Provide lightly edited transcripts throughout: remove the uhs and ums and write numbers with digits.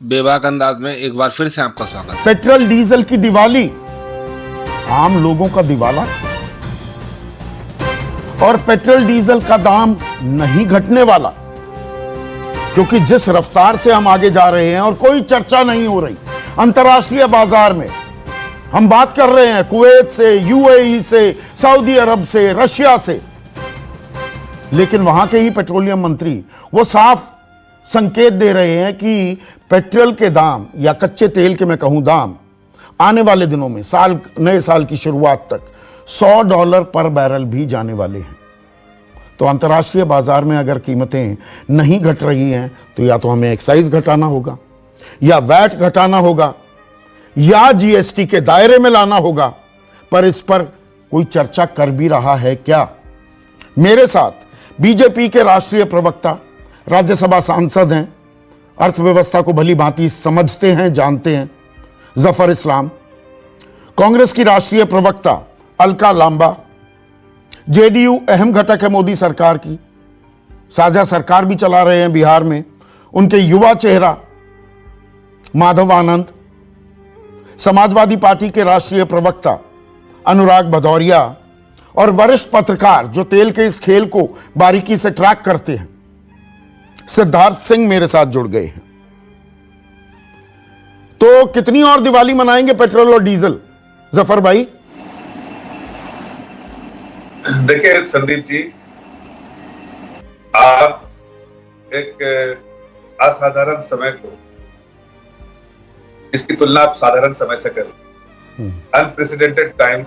बेबाक अंदाज में एक बार फिर से आपका स्वागत है। पेट्रोल डीजल की दिवाली, आम लोगों का दिवाला, और पेट्रोल डीजल का दाम नहीं घटने वाला, क्योंकि जिस रफ्तार से हम आगे जा रहे हैं और कोई चर्चा नहीं हो रही अंतर्राष्ट्रीय बाजार में। हम बात कर रहे हैं कुवैत से, यूएई से, सऊदी अरब से, रशिया से, लेकिन वहां के ही पेट्रोलियम मंत्री वो साफ संकेत दे रहे हैं कि पेट्रोल के दाम या कच्चे तेल के मैं कहूं दाम आने वाले दिनों में नए साल की शुरुआत तक $100 पर बैरल भी जाने वाले हैं। तो अंतर्राष्ट्रीय बाजार में अगर कीमतें नहीं घट रही हैं तो या तो हमें एक्साइज घटाना होगा, या वैट घटाना होगा, या जीएसटी के दायरे में लाना होगा। पर इस पर कोई चर्चा कर भी रहा है क्या? मेरे साथ बीजेपी के राष्ट्रीय प्रवक्ता, राज्यसभा सांसद हैं, अर्थव्यवस्था को भली भांति समझते हैं, जानते हैं, जफर इस्लाम। कांग्रेस की राष्ट्रीय प्रवक्ता अलका लांबा, जेडीयू अहम घटक है मोदी सरकार की, साझा सरकार भी चला रहे हैं बिहार में, उनके युवा चेहरा माधव आनंद। समाजवादी पार्टी के राष्ट्रीय प्रवक्ता अनुराग भदौरिया, और वरिष्ठ पत्रकार जो तेल के इस खेल को बारीकी से ट्रैक करते हैं, सिद्धार्थ सिंह मेरे साथ जुड़ गए हैं। तो कितनी और दिवाली मनाएंगे पेट्रोल और डीजल, जफर भाई? देखिए संदीप जी, आप एक असाधारण समय को, इसकी तुलना आप साधारण समय से करें। अनप्रेसिडेंटेड टाइम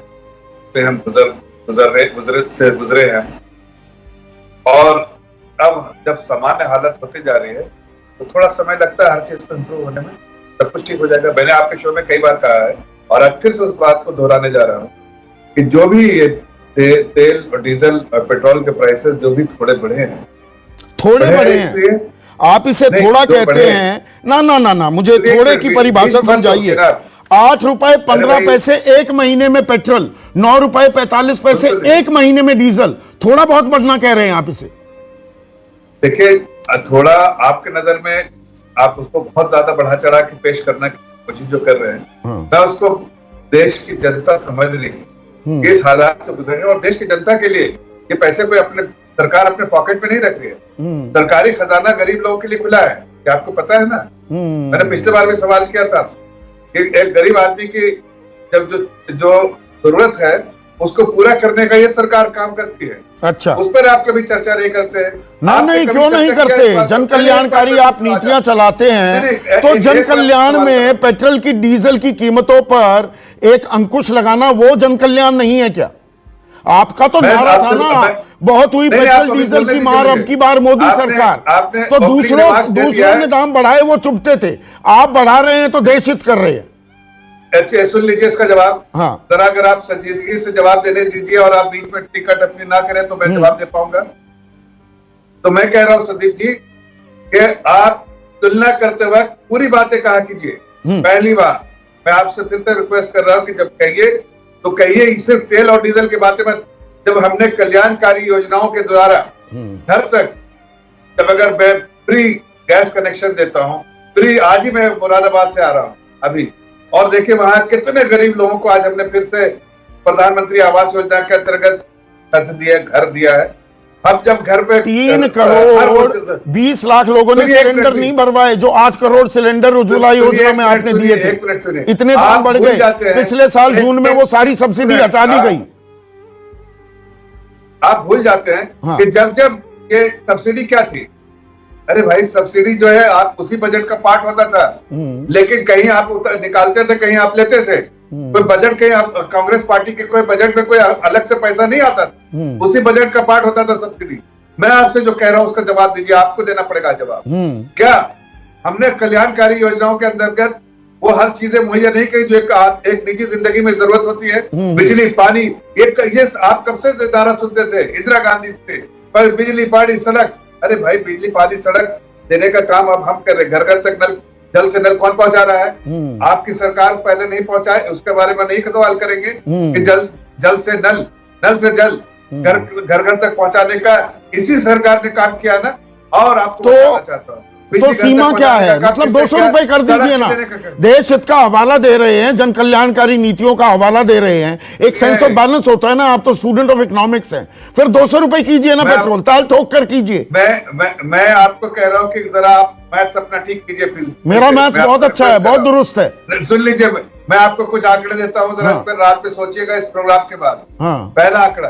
पे हम गुजरे हैं, और अब जब सामान्य हालत होती जा रही है तो थोड़ा समय लगता है हर चीज को इम्प्रूव होने में। सब कुछ ठीक हो जाएगा। मैंने आपके शो में कई बार कहा है और अब फिर से उस बात को दोहराने जा रहा हूँ कि जो भी ये तेल और डीजल और पेट्रोल के प्राइसेस जो भी थोड़े बढ़े हैं, आप इसे थोड़ा कहते हैं ना, मुझे थोड़े की परिभाषा समझाइए। 8 रुपए 15 पैसे एक महीने में पेट्रोल, 9 रुपए 45 पैसे एक महीने में डीजल, थोड़ा बहुत बढ़ना कह रहे हैं आप इसे? देखिए, थोड़ा आपके नजर में आप उसको बहुत ज्यादा बढ़ा चढ़ा के पेश करने की कोशिश जो कर रहे हैं, मैं उसको देश की जनता समझ रही इस हालात से गुजरे हैं, और देश की जनता के लिए ये पैसे कोई सरकार अपने पॉकेट में नहीं रख रही है। सरकारी खजाना गरीब लोगों के लिए खुला है, क्या आपको पता है ना? मैंने पिछले बार भी सवाल किया था आपसे कि एक गरीब आदमी की जब जो जरूरत है उसको पूरा करने का ये सरकार काम करती है। अच्छा, उस पर आप कभी चर्चा नहीं करते हैं? नहीं, क्यों नहीं करते? जन कल्याणकारी आप नीतियां चलाते हैं, तो जन कल्याण में पेट्रोल की, डीजल की कीमतों पर एक अंकुश लगाना वो जन कल्याण नहीं है क्या? आपका तो नारा था ना, बहुत हुई पेट्रोल डीजल की मार, अब की बार मोदी सरकार। तो दूसरों ने दाम बढ़ाए वो चुभते थे, आप बढ़ा रहे हैं तो देश हित कर रहे हैं। अच्छे, सुन लीजिए इसका जवाब। हाँ, जरा अगर आप संजीदगी से जवाब देने दीजिए और आप बीच में टिकट अपनी ना करें तो मैं जवाब दे पाऊंगा। तो मैं कह रहा हूं संदीप जी कि आप तुलना करते वक्त पूरी बातें कहा कीजिए। पहली बार मैं आपसे फिर से रिक्वेस्ट कर रहा हूं कि जब कहिए तो कहिए सिर्फ तेल और डीजल की बातें मत। जब हमने कल्याणकारी योजनाओं के द्वारा घर तक, जब अगर मैं फ्री गैस कनेक्शन देता हूं, फ्री, आज ही मैं मुरादाबाद से आ रहा हूं अभी, और देखिए वहां कितने गरीब लोगों को आज हमने फिर से प्रधानमंत्री आवास योजना के अंतर्गत छत दिया, घर दिया है। अब जब घर पे 3 करोड़ 20 लाख लोगों ने सिलेंडर नहीं भरवाए, जो 8 करोड़ सिलेंडर उज्ज्वला योजना में आपने दिए थे, इतने दाम बढ़ गए। पिछले साल जून में वो सारी सब्सिडी हटा दी गई। आप भूल जाते हैं कि जब ये सब्सिडी क्या थी? अरे भाई, सब्सिडी जो है आप उसी बजट का पार्ट होता था, लेकिन कहीं आप निकालते थे, कहीं आप लेते थे। कोई बजट, कहीं आप कांग्रेस पार्टी के कोई बजट में कोई अलग से पैसा नहीं आता, उसी बजट का पार्ट होता था सब्सिडी। मैं आपसे जो कह रहा हूं उसका जवाब दीजिए, आपको देना पड़ेगा जवाब। क्या हमने कल्याणकारी योजनाओं के अंतर्गत वो हर चीजें मुहैया नहीं करी जो एक निजी जिंदगी में जरूरत होती है? बिजली, पानी, ये आप कब से नारा सुनते थे? इंदिरा गांधी थे, पर बिजली, पानी, सड़क। अरे भाई, बिजली, पानी, सड़क देने का काम अब हम कर रहे हैं। घर घर तक नल, जल से नल कौन पहुंचा रहा है? आपकी सरकार पहले नहीं पहुंचाए, उसके बारे में नहीं सवाल करेंगे कि जल से नल, नल से जल, घर घर तक पहुंचाने का इसी सरकार ने काम किया ना। और आपको बताना चाहता हूं तो सीमा क्या है? मतलब 200 रुपए कर दीजिए ना। देश हित का हवाला दे रहे हैं, जन कल्याणकारी नीतियों का हवाला दे रहे हैं, एक सेंस ऑफ बैलेंस होता है ना। आप तो स्टूडेंट ऑफ इकोनॉमिक्स हैं, फिर 200 रुपए कीजिए ना पेट्रोल, ताल ठोक कर कीजिए। मैं आपको कह रहा हूँ कि जरा आप मैथ्स अपना ठीक कीजिए प्लीज। मेरा मैथ्स बहुत अच्छा है, बहुत दुरुस्त है। सुन लीजिए, मैं आपको कुछ आंकड़े देता हूँ, जरा इस पर रात में सोचिएगा इस प्रोग्राम के बाद। पहला आंकड़ा,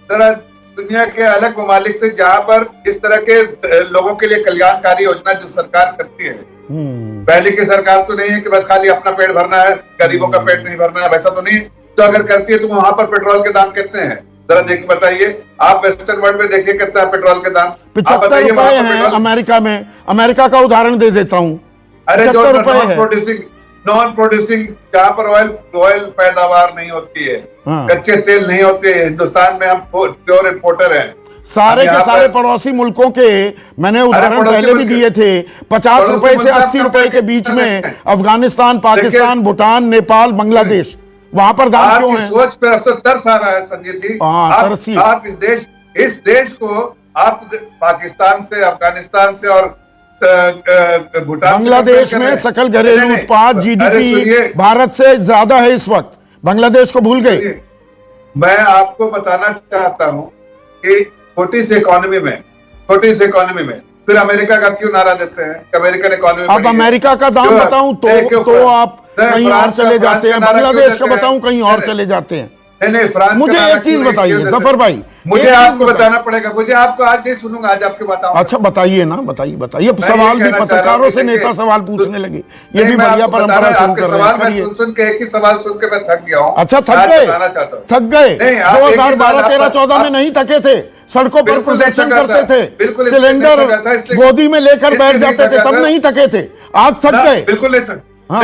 जरा दुनिया के अलग ममालिक से जहां पर इस तरह के लोगों के लिए कल्याणकारी योजना जो सरकार करती है, पहले की सरकार तो नहीं है कि बस खाली अपना पेट भरना है, गरीबों का पेट नहीं भरना है, वैसा तो नहीं। तो अगर करती है तो वहां पर पेट्रोल के दाम कितने हैं जरा देखिए, बताइए। आप वेस्टर्न वर्ल्ड में देखिए कितना है पेट्रोल के दाम। 75 रुपए है अमेरिका में। अमेरिका का उदाहरण दे देता हूँ। अरे जो नॉन प्रोड्यूसिंग जहां पर ऑयल पैदावार नहीं होती है, कच्चे तेल नहीं होते, हिंदुस्तान में हम प्योर इंपोर्टर हैं। सारे के सारे पड़ोसी मुल्कों के मैंने उदाहरण पहले भी दिए थे। 50 रुपए से 80 रुपए के बीच में अफगानिस्तान, पाकिस्तान, भूटान, नेपाल, बांग्लादेश, वहां पर दाम क्यों है? सोच पर अब तरस आ रहा है संजय जी। आप इस देश को आप पाकिस्तान से, अफगानिस्तान से और भूटान, बांग्लादेश में सकल घरेलू उत्पाद जीडीपी भारत से ज्यादा है इस वक्त। बांग्लादेश को भूल गए। मैं आपको बताना चाहता हूं कि छोटी सी इकोनॉमी में फिर अमेरिका का क्यों नारा देते हैं? अमेरिकन इकोनॉमी, अब अमेरिका का दाम बताऊं तो आप कहीं और चले जाते हैं, बांग्लादेश का बताऊं कहीं और चले जाते हैं। नहीं, फ्रांस। मुझे एक चीज बताइए जफर भाई, मुझे आपको बताना पड़ेगा। मुझे आपको आज नहीं सुनूंगा, आज आपके बताऊं। अच्छा बताइए ना, बताइए। सवाल भी पत्रकारों से नेता सवाल पूछने लगे, ये भी बढ़िया परंपरा शुरू कर रहे हैं। सुन के एक ही सवाल सुन के मैं थक गया हूँ। अच्छा थक गए 2012, 13, 14 में नहीं थके थे, सड़कों पर प्रदर्शन करते थे, सिलेंडर गोदी में लेकर बैठ जाते थे, तब नहीं थके थे, आज थक गए?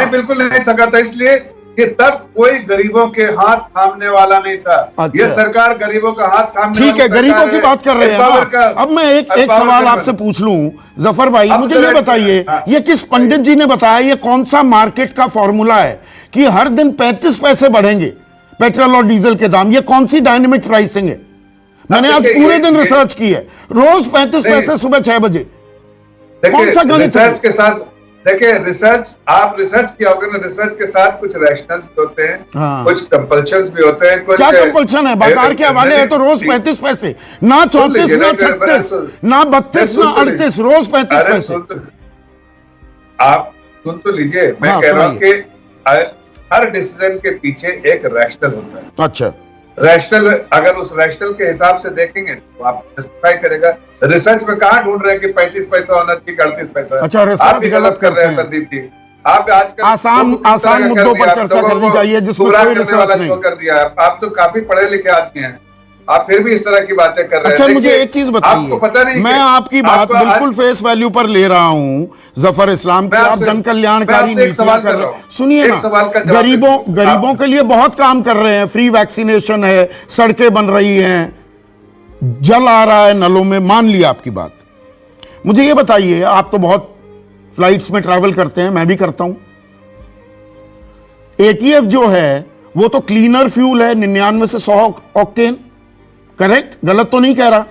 बिल्कुल नहीं थका था, इसलिए कि तब कोई गरीबों के हाथ थामने वाला नहीं था। अच्छा। ये सरकार गरीबों का हाथ थामने, ठीक है, गरीबों की बात कर रहे हैं। अब मैं एक सवाल आपसे पूछ लूं जफर भाई, मुझे ये बताइए, ये किस पंडित जी ने बताया, ये कौन सा मार्केट का फॉर्मूला है कि हर दिन 35 पैसे बढ़ेंगे पेट्रोल और डीजल के दाम? ये कौन सी डायनेमिक प्राइसिंग है? मैंने आज पूरे दिन रिसर्च की है, रोज 35 पैसे सुबह 6 बजे। कौन सा गणित है? के साथ देखिए, आप रिसर्च किया होगा ना, रिसर्च के साथ कुछ रैशनल्स भी होते हैं, कुछ कंपल्शंस भी होते हैं। क्या कंपल्शन है? बाजार के हवाले है तो रोज 35 पैसे, ना 34, ना 36, ना 32, ना 38, रोज 35 पैसे। आप सुन तो लीजिए, मैं कह रहा हूँ कि हर डिसीजन के पीछे एक रैशनल होता है। अच्छा, रैशनल, अगर उस रैशनल के हिसाब से देखेंगे तो आप जस्टिफाई करेगा। रिसर्च में कहाँ ढूंढ रहे हैं कि 35 पैसा होना चाहिए, 38 पैसा? अच्छा, आप भी गलत कर रहे हैं संदीप जी। आप आजकल आसान मुद्दों पर चर्चा करनी चाहिए जिसमें कोई रिसर्च नहीं कर दिया। आप तो काफी पढ़े लिखे आदमी हैं, आप फिर भी इस तरह की बातें कर रहे हैं। अच्छा, मुझे एक चीज बताइए, आपको पता नहीं, मैं आपकी बात बिल्कुल फेस वैल्यू पर ले रहा हूं जफर इस्लाम की। आप जन कल्याणकारी नीतियां कर रहे हैं, सुनिए ना, गरीबों के लिए बहुत काम कर रहे हैं, फ्री वैक्सीनेशन है, सड़कें बन रही हैं, जल आ रहा है नलों में, मान लिया आपकी बात। मुझे ये बताइए, आप तो बहुत फ्लाइट्स में ट्रैवल करते हैं, मैं भी करता हूं। एटीएफ जो है वो तो क्लीनर फ्यूल है, 99 से 100 ऑक्टेन, करेक्ट? गलत तो नहीं कह रहा?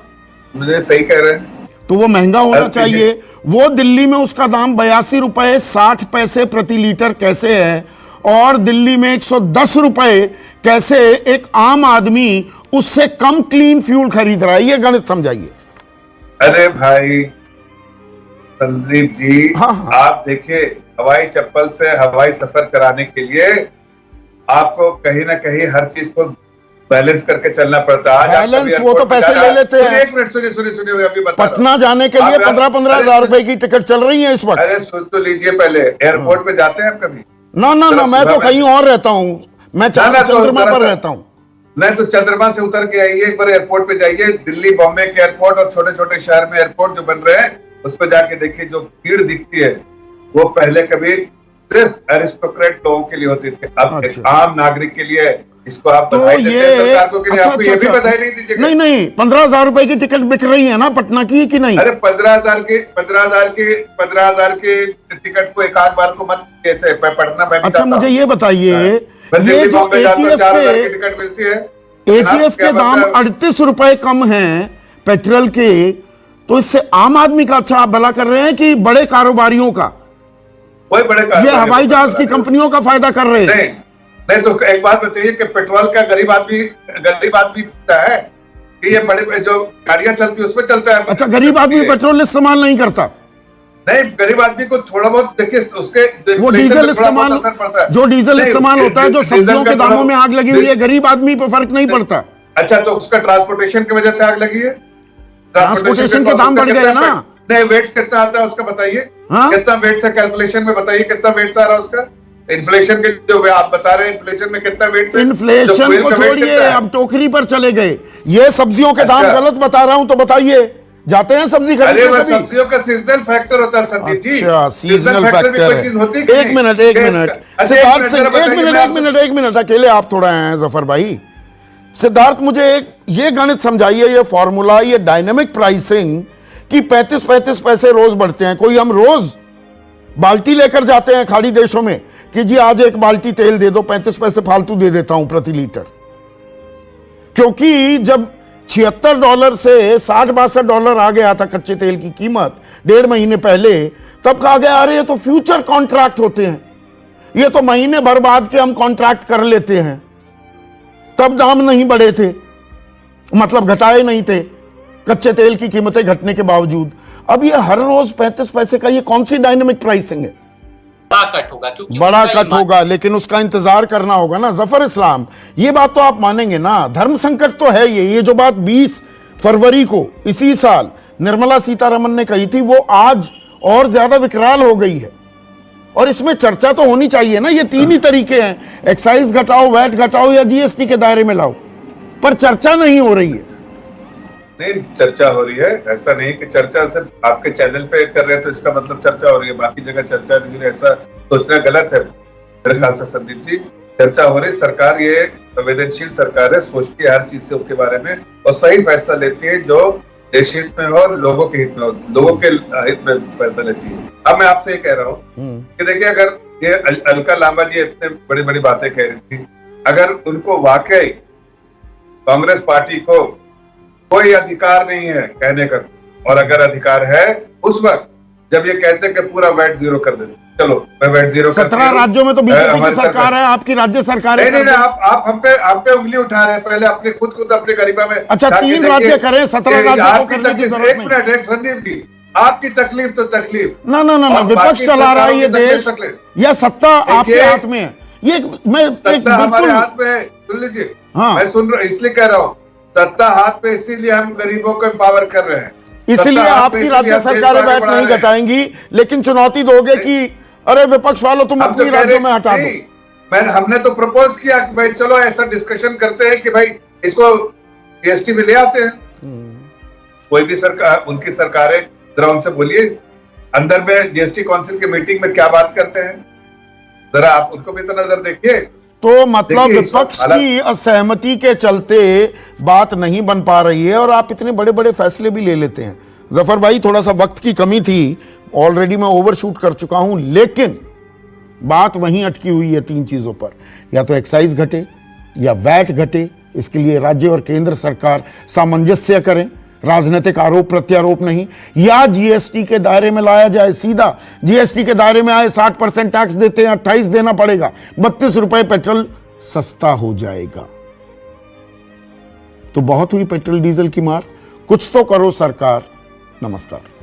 मुझे सही कह रहे हैं। तो वो महंगा होना चाहिए। वो दिल्ली में उसका दाम 82 रुपए 60 पैसे प्रति लीटर कैसे है, और दिल्ली में 110 रुपए कैसे एक आम आदमी उससे कम क्लीन फ्यूल खरीद रहा है? ये गणित समझाइए। अरे भाई संदीप जी, आप देखिए, हवाई चप्पल से हवाई सफर कराने के लिए आपको कहीं ना कहीं हर चीज को बैलेंस करके चलना पड़ता है। बैलेंस वो तो पैसे ले लेते हैं। एक मिनट सुनिए, अभी बता, पटना जाने के लिए 15-15 हजार रुपए की टिकट चल रही है इस वक्त। अरे सुन तो लीजिए, पहले एयरपोर्ट पे जाते हैं आप कभी? ना, मैं तो कहीं और रहता हूँ, मैं चंद्रमा पर रहता हूँ। नहीं तो चंद्रमा से उतर के आइए, एक बार एयरपोर्ट पे जाइए, दिल्ली बॉम्बे के एयरपोर्ट और छोटे छोटे शहर में एयरपोर्ट जो बन रहे हैं, उस पर जाके देखिए, जो भीड़ दिखती है वो पहले कभी सिर्फ एरिस्टोक्रेट लोगों के लिए होती थी, अब एक आम नागरिक के लिए। इसको आप तो बधाई देते हैं सरकार को कि नहीं? आपको ये भी बधाई नहीं दीजिएगा? नहीं, 15,000 रुपए की टिकट बिक रही है ना पटना की, कि नहीं? अरे 15,000 के टिकट को एक आध बार को मत कैसे पटना में। अच्छा, मुझे ये बताइए, ये जो टिकट मिलती है, एटीएफ के दाम 38 रुपए कम हैं पेट्रोल के, तो इससे आम आदमी का अच्छा आप भला कर रहे हैं कि बड़े कारोबारियों का? वही बड़े ये हवाई जहाज की कंपनियों का फायदा कर रहे हैं। नहीं तो एक बात बताइए कि पेट्रोल का गरीब आदमी पीता है कि ये बड़े जो गाड़ियां चलती है उसमें चलता है? अच्छा, गरीब आदमी पेट्रोल इस्तेमाल नहीं करता? नहीं, गरीब आदमी को थोड़ा बहुत देखिए उसके वो डीजल इस्तेमाल, जो डीजल इस्तेमाल होता है, जो सब्जियों के दामों में आग लगी हुई है, गरीब आदमी पर फर्क नहीं पड़ता। अच्छा, तो उसका ट्रांसपोर्टेशन की वजह से आग लगी है? ट्रांसपोर्टेशन के दाम बढ़ गए ना। नहीं, वेट्स कितना आता है उसका बताइए। कितना वेट से कैलकुलेशन में बताइए, कितना वेट्स आ रहा है उसका? इन्फ्लेशन के जो आप बता रहे हैं, इन्फ्लेशन में कितना वेट? इन्फ्लेशन को छोड़िए, अब टोकरी पर चले गए। ये सब्जियों के दाम गलत बता रहा हूं तो बताइए, जाते हैं सब्जी खरीदने? अरे सब्जियों का सीजनल फैक्टर होता है संदीप जी। अच्छा, सीजनल फैक्टर। एक मिनट सिद्धार्थ सिंह, एक मिनट अकेले आप थोड़ा हैं जफर भाई। सिद्धार्थ, मुझे एक ये गणित समझाइए, ये फॉर्मूला, ये डायनेमिक प्राइसिंग कि 35 पैसे रोज बढ़ते हैं। कोई हम रोज बाल्टी लेकर जाते हैं खाड़ी देशों में कि जी आज एक बाल्टी तेल दे दो, 35 पैसे फालतू दे देता हूं प्रति लीटर? क्योंकि जब $76 से $60-62 आ गया था कच्चे तेल की कीमत 1.5 महीने पहले, तब कहा गया अरे ये तो फ्यूचर कॉन्ट्रैक्ट होते हैं, ये तो महीने भर बाद के हम कॉन्ट्रैक्ट कर लेते हैं। तब दाम नहीं बढ़े थे, मतलब घटाए नहीं थे कच्चे तेल की कीमतें घटने के बावजूद। अब ये हर रोज 35 पैसे का, ये कौन सी डायनेमिक प्राइसिंग है? बड़ा कट होगा, क्योंकि बड़ा कट होगा, लेकिन उसका इंतजार करना होगा ना। जफर इस्लाम, ये बात तो आप मानेंगे ना, धर्म संकट तो है ये जो बात 20 फरवरी को इसी साल निर्मला सीतारमन ने कही थी, वो आज और ज्यादा विकराल हो गई है। और इसमें चर्चा तो होनी चाहिए ना। ये 3 ही तरीके हैं, एक्साइज घटाओ, वैट घटाओ या जीएसटी के दायरे में लाओ, पर चर्चा नहीं हो रही है। नहीं, चर्चा हो रही है। ऐसा नहीं कि चर्चा सिर्फ आपके चैनल पे कर रहे हैं तो इसका मतलब चर्चा हो रही है, बाकी जगह चर्चा नहीं हो रही, ऐसा सोचना गलत है मेरे ख्याल से संदीप जी। चर्चा हो रही, सरकार ये संवेदनशील सरकार है, सोचती है हर चीज से उसके बारे में और सही फैसला लेती है जो देश हित में हो और लोगों के हित में हो, लोगों के हित में फैसला लेती है। अब मैं आपसे ये कह रहा हूँ कि देखिए, अगर ये अलका लांबा जी इतने बड़ी बड़ी बातें कह रही थी, अगर उनको वाकई कांग्रेस पार्टी को कोई अधिकार नहीं है कहने का, और अगर अधिकार है उस वक्त जब ये कहते हैं कि पूरा वैट जीरो कर दे, चलो मैं वैट जीरो 17 राज्यों में तो बीजेपी की सरकार है, आपकी राज्य सरकार है। नहीं, आप हम पे उंगली उठा रहे हैं, पहले अपने खुद अपने गरीबा में। अच्छा, 3 राज्य करें, 17 राज्यों को करने की जरूरत नहीं। एक मिनट संदीप जी, आपकी तकलीफ तो तकलीफ ना, विपक्ष चला रहा है ये देश, या सत्ता आपके हाथ में है? ये मैं हमारे हाथ में है, सुन लीजिए। मैं सुन रहा, इसलिए कह रहा हूँ सत्ता हाथ पे, इसीलिए हम गरीबों को एम्पावर कर रहे हैं। इसलिए आपकी राज्य सरकारें वैट नहीं घटाएंगी, लेकिन चुनौती दोगे कि अरे विपक्ष वालों तुम अपनी राज्यों में हटा दो। हमने तो प्रपोज किया कि भाई चलो ऐसा डिस्कशन करते हैं कि भाई इसको जीएसटी में ले आते हैं। कोई भी सरकार, उनकी सरकारें, जरा उनसे बोलिए अंदर में जीएसटी काउंसिल की मीटिंग में क्या बात करते हैं, जरा आप उनको भी तो नजर देखिए। तो मतलब विपक्ष की असहमति के चलते बात नहीं बन पा रही है और आप इतने बड़े बड़े फैसले भी ले लेते हैं। जफर भाई, थोड़ा सा वक्त की कमी थी, ऑलरेडी मैं ओवरशूट कर चुका हूं, लेकिन बात वहीं अटकी हुई है 3 चीजों पर, या तो एक्साइज घटे या वैट घटे। इसके लिए राज्य और केंद्र सरकार सामंजस्य करें, राजनीतिक आरोप प्रत्यारोप नहीं, या जीएसटी के दायरे में लाया जाए। सीधा जीएसटी के दायरे में आए, 60% टैक्स देते हैं, 28 देना पड़ेगा, 32 रुपए पेट्रोल सस्ता हो जाएगा। तो बहुत हुई पेट्रोल डीजल की मार, कुछ तो करो सरकार। नमस्कार।